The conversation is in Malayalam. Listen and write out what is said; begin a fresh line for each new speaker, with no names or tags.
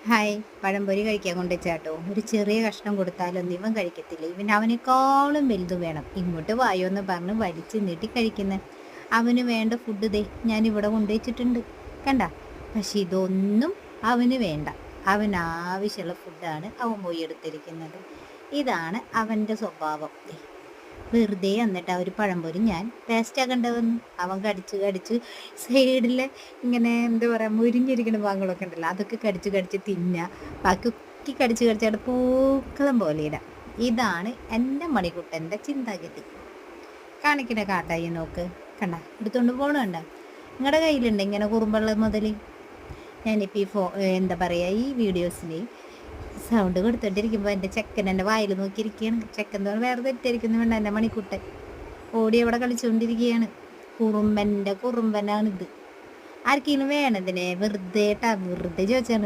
ഹായ്. പഴംപൊരി കഴിക്കാൻ കൊണ്ടുവച്ചാട്ടോ. ഒരു ചെറിയ കഷ്ണം കൊടുത്താലൊന്നും ഇവൻ കഴിക്കത്തില്ല. അവനേക്കാളും വലുത് വേണം. ഇങ്ങോട്ട് വായോ എന്ന് പറഞ്ഞ് വലിച്ച് നീട്ടി കഴിക്കുന്നത്. അവന് വേണ്ട ഫുഡ് ദേ ഞാനിവിടെ കൊണ്ടുവച്ചിട്ടുണ്ട്. കണ്ട. പക്ഷെ ഇതൊന്നും അവന് വേണ്ട. അവന് ആവശ്യമുള്ള ഫുഡാണ് അവൻ പോയി എടുത്തിരിക്കുന്നത്. ഇതാണ് അവൻ്റെ സ്വഭാവം. വെറുതെ എന്നിട്ട് ആ ഒരു പഴംപൊരി ഞാൻ വേസ്റ്റാക്കണ്ട വന്നു. അവൻ കടിച്ച് കടിച്ച് സൈഡിലെ ഇങ്ങനെ എന്താ പറയുക മുരിഞ്ഞിരിക്കുന്ന ഭാഗങ്ങളൊക്കെ ഉണ്ടല്ലോ, അതൊക്കെ കടിച്ച് കടിച്ച് തിന്നുക. ബാക്കി ഒക്കെ കടിച്ച് കടിച്ച് അവിടെ പൂക്കളം പോലെ ഇടാം. ഇതാണ് എൻ്റെ മണിക്കുട്ടൻ്റെ ചിന്താഗതി. കാണിക്കണ കാട്ടായി നോക്ക്. കണ്ട എടുത്തുകൊണ്ട് പോകണുണ്ട. നിങ്ങളുടെ കയ്യിലുണ്ട് ഇങ്ങനെ കുറുമ്പുള്ള മുതൽ. ഞാനിപ്പോൾ എന്താ പറയുക, ഈ വീഡിയോസിൽ സൗണ്ട് കൊടുത്തോണ്ടിരിക്കുമ്പോൾ എൻ്റെ ചെക്കൻ എൻ്റെ വായിൽ നോക്കിയിരിക്കുകയാണ്. ചെക്കൻ എന്ന് പറഞ്ഞാൽ വേറെ തെറ്റായിരിക്കുന്നു വേണ്ട, എൻ്റെ മണിക്കുട്ടൻ ഓടി അവിടെ കളിച്ചുകൊണ്ടിരിക്കുകയാണ്. കുറുമ്പൻ്റെ കുറുമ്പനാണിത്. ആർക്കെങ്കിലും വേണതിനെ വെറുതെ ചോദിച്ചാണ്.